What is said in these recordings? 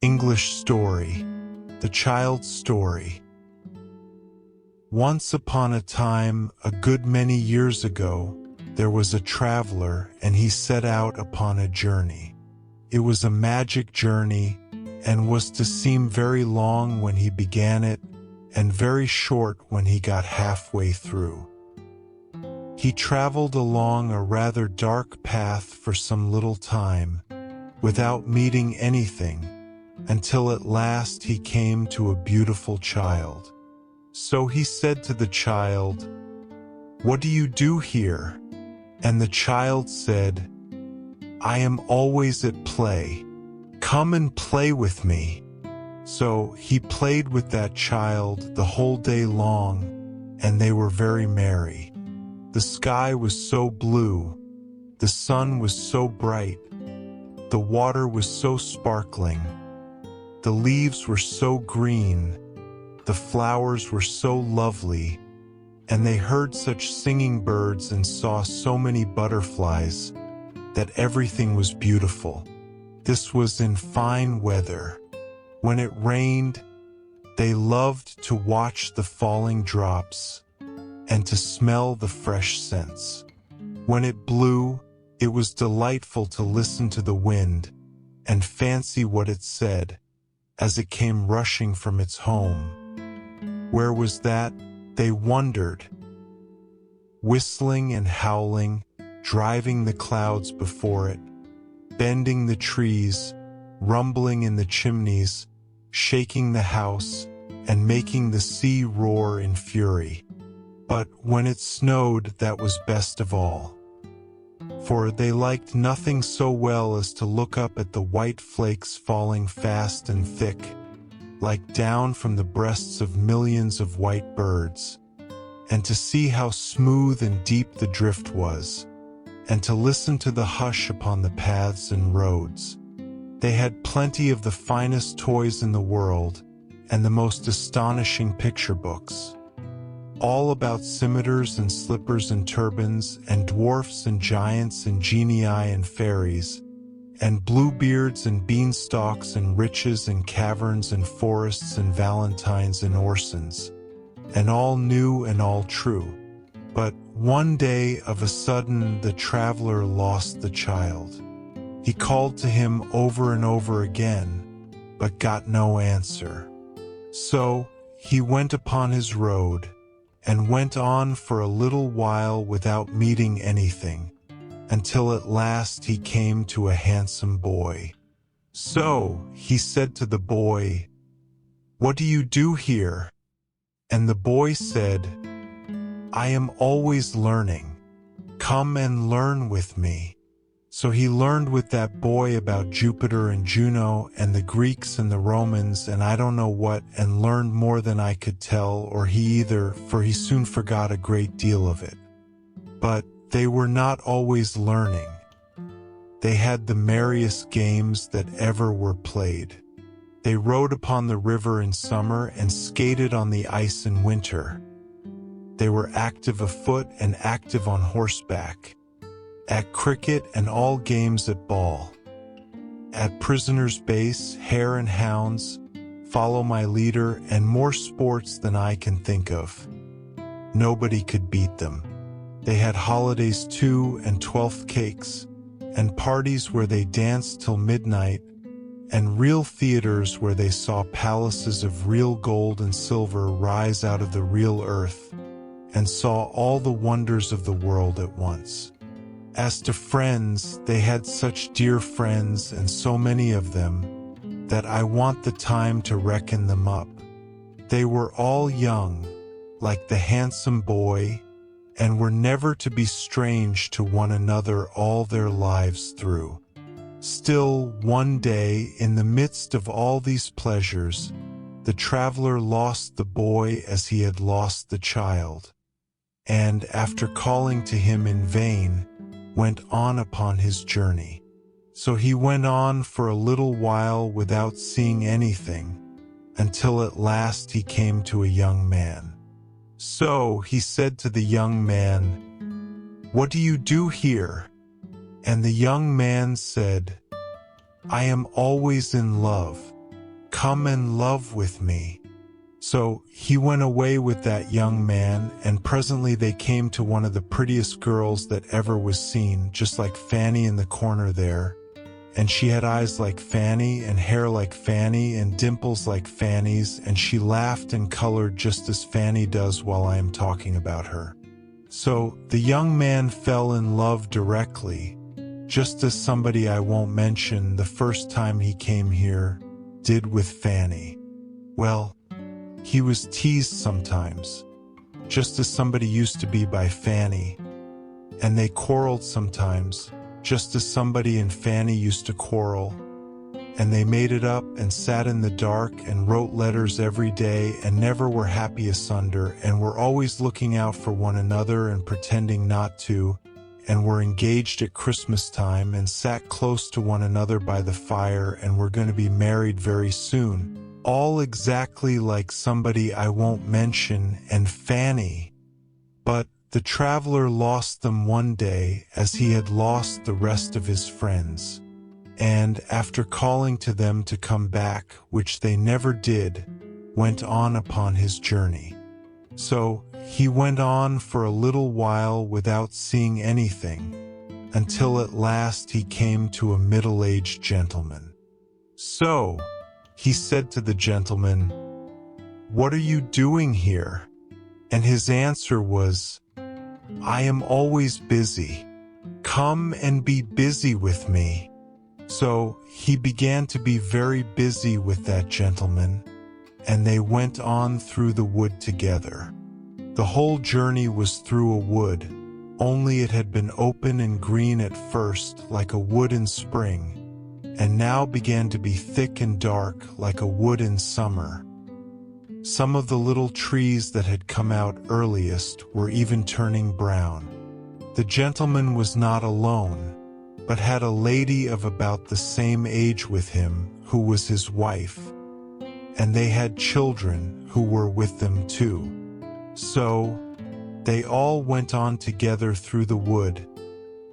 English story, the child's story. Once upon a time, a good many years ago, there was a traveler and he set out upon a journey. It was a magic journey and was to seem very long when he began it and very short when he got halfway through. He traveled along a rather dark path for some little time, without meeting anything, until at last he came to a beautiful child. So he said to the child, "What do you do here?" And the child said, "I am always at play. Come and play with me." So he played with that child the whole day long, and they were very merry. The sky was so blue, the sun was so bright, the water was so sparkling, the leaves were so green, the flowers were so lovely, and they heard such singing birds and saw so many butterflies that everything was beautiful. This was in fine weather. When it rained, they loved to watch the falling drops and to smell the fresh scents. When it blew, it was delightful to listen to the wind and fancy what it said as it came rushing from its home. Where was that? They wondered. Whistling and howling, driving the clouds before it, bending the trees, rumbling in the chimneys, shaking the house, and making the sea roar in fury. But when it snowed, that was best of all. For they liked nothing so well as to look up at the white flakes falling fast and thick, like down from the breasts of millions of white birds, and to see how smooth and deep the drift was, and to listen to the hush upon the paths and roads. They had plenty of the finest toys in the world, and the most astonishing picture books, all about scimitars and slippers and turbans, and dwarfs and giants and genii and fairies, and bluebeards and beanstalks and riches and caverns and forests and valentines and orsons, and all new and all true. But one day of a sudden the traveler lost the child. He called to him over and over again, but got no answer. So he went upon his road, and went on for a little while without meeting anything, until at last he came to a handsome boy. So he said to the boy, "What do you do here?" And the boy said, "I am always learning. Come and learn with me." So he learned with that boy about Jupiter and Juno and the Greeks and the Romans and I don't know what, and learned more than I could tell or he either, for he soon forgot a great deal of it. But they were not always learning. They had the merriest games that ever were played. They rode upon the river in summer and skated on the ice in winter. They were active afoot and active on horseback, at cricket and all games at ball, at prisoner's base, hare and hounds, follow my leader, and more sports than I can think of. Nobody could beat them. They had holidays too, and 12th cakes, and parties where they danced till midnight, and real theaters where they saw palaces of real gold and silver rise out of the real earth, and saw all the wonders of the world at once. As to friends, they had such dear friends and so many of them, that I want the time to reckon them up. They were all young, like the handsome boy, and were never to be strange to one another all their lives through. Still, one day, in the midst of all these pleasures, the traveler lost the boy as he had lost the child, and, after calling to him in vain, went on upon his journey. So he went on for a little while without seeing anything, until at last he came to a young man. So he said to the young man, "What do you do here?" And the young man said, "I am always in love. come and love with me." So he went away with that young man, and presently they came to one of the prettiest girls that ever was seen, just like Fanny in the corner there. And she had eyes like Fanny, and hair like Fanny, and dimples like Fanny's, and she laughed and colored just as Fanny does while I am talking about her. So the young man fell in love directly, just as somebody I won't mention the first time he came here did with Fanny. Well, he was teased sometimes, just as somebody used to be by Fanny, and they quarreled sometimes, just as somebody and Fanny used to quarrel, and they made it up and sat in the dark and wrote letters every day and never were happy asunder, and were always looking out for one another and pretending not to, and were engaged at Christmas time and sat close to one another by the fire and were going to be married very soon, all exactly like somebody I won't mention and Fanny. But the traveler lost them one day as he had lost the rest of his friends, and after calling to them to come back, which they never did, went on upon his journey. So he went on for a little while without seeing anything, until at last he came to a middle-aged gentleman. "So," he said to the gentleman, "what are you doing here?" And his answer was, "I am always busy. Come and be busy with me." So he began to be very busy with that gentleman, and they went on through the wood together. The whole journey was through a wood, only it had been open and green at first like a wood in spring, and now began to be thick and dark like a wood in summer. Some of the little trees that had come out earliest were even turning brown. The gentleman was not alone, but had a lady of about the same age with him, who was his wife, and they had children who were with them too. So they all went on together through the wood,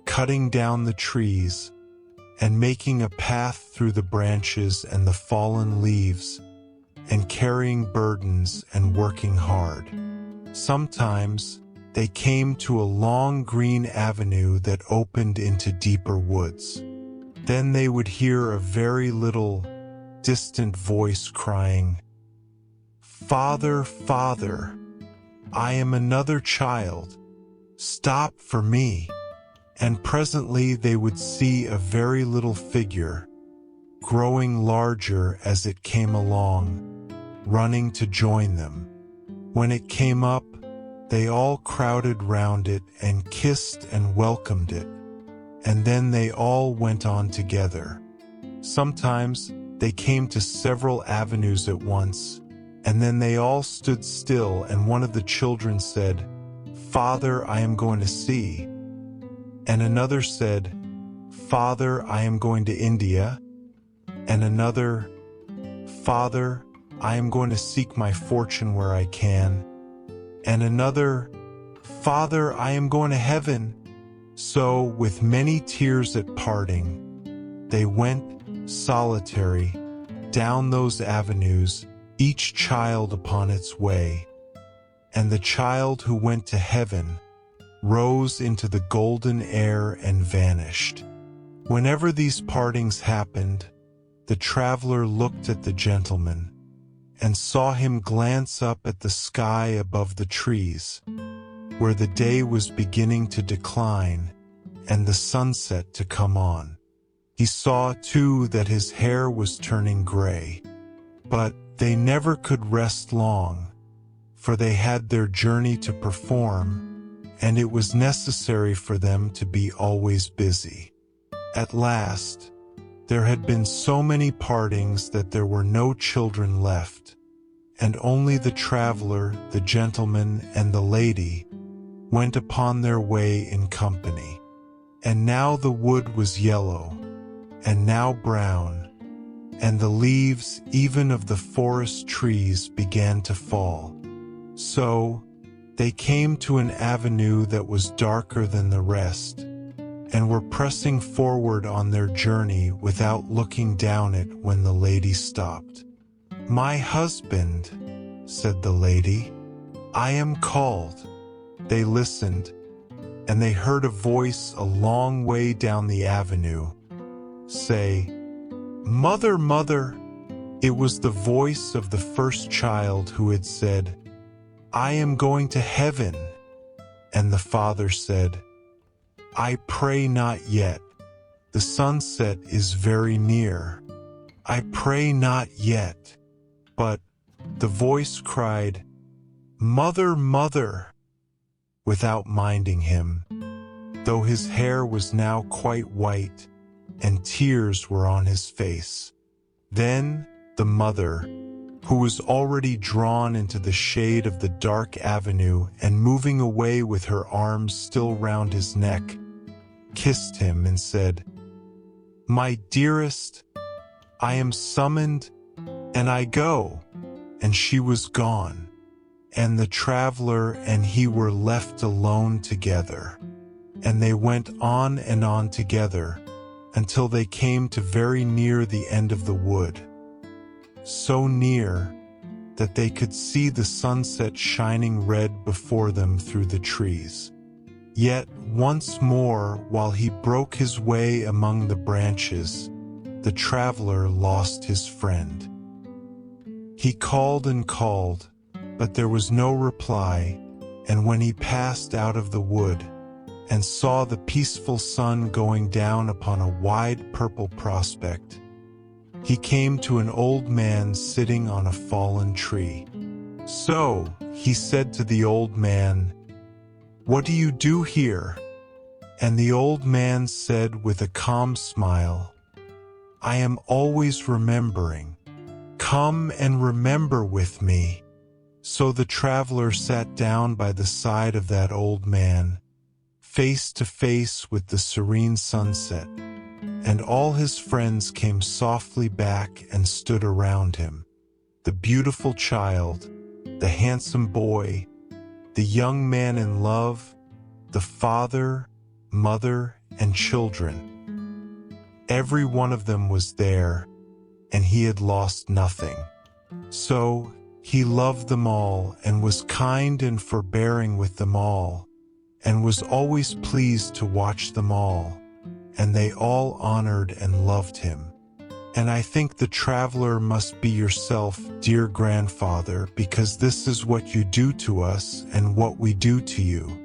cutting down the trees, and making a path through the branches and the fallen leaves, and carrying burdens and working hard. Sometimes they came to a long green avenue that opened into deeper woods. Then they would hear a very little, distant voice crying, "Father, Father, I am another child. Stop for me." And presently they would see a very little figure, growing larger as it came along, running to join them. When it came up, they all crowded round it and kissed and welcomed it, and then they all went on together. Sometimes they came to several avenues at once, and then they all stood still, and one of the children said, "Father, I am going to see." And another said, "Father, I am going to India." And another, "Father, I am going to seek my fortune where I can." And another, "Father, I am going to heaven." So, with many tears at parting, they went, solitary, down those avenues, each child upon its way. And the child who went to heaven rose into the golden air and vanished. Whenever these partings happened, the traveler looked at the gentleman, and saw him glance up at the sky above the trees, where the day was beginning to decline, and the sunset to come on. He saw, too, that his hair was turning gray. But they never could rest long, for they had their journey to perform, and it was necessary for them to be always busy. At last, there had been so many partings that there were no children left, and only the traveler, the gentleman, and the lady went upon their way in company. And now the wood was yellow, and now brown, and the leaves even of the forest trees began to fall. So they came to an avenue that was darker than the rest, and were pressing forward on their journey without looking down it when the lady stopped. "My husband," said the lady. "I am called." They listened, and they heard a voice a long way down the avenue say, "Mother, mother." It was the voice of the first child who had said, "I am going to heaven." And the father said, "I pray not yet. The sunset is very near. I pray not yet." But the voice cried, "Mother, mother," without minding him, though his hair was now quite white and tears were on his face. Then the mother, who was already drawn into the shade of the dark avenue and moving away with her arms still round his neck, kissed him and said, "My dearest, I am summoned, and I go." And she was gone, and the traveler and he were left alone together. And they went on and on together until they came to very near the end of the wood, so near that they could see the sunset shining red before them through the trees. Yet once more, while he broke his way among the branches, the traveler lost his friend. He called and called, but there was no reply, and when he passed out of the wood and saw the peaceful sun going down upon a wide purple prospect, he came to an old man sitting on a fallen tree. So he said to the old man, "What do you do here?" And the old man said with a calm smile, "I am always remembering. Come and remember with me." So the traveler sat down by the side of that old man, face to face with the serene sunset, and all his friends came softly back and stood around him. The beautiful child, the handsome boy, the young man in love, the father, mother, and children. Every one of them was there, and he had lost nothing. So he loved them all and was kind and forbearing with them all, and was always pleased to watch them all, and they all honored and loved him. And I think the traveler must be yourself, dear grandfather, because this is what you do to us and what we do to you.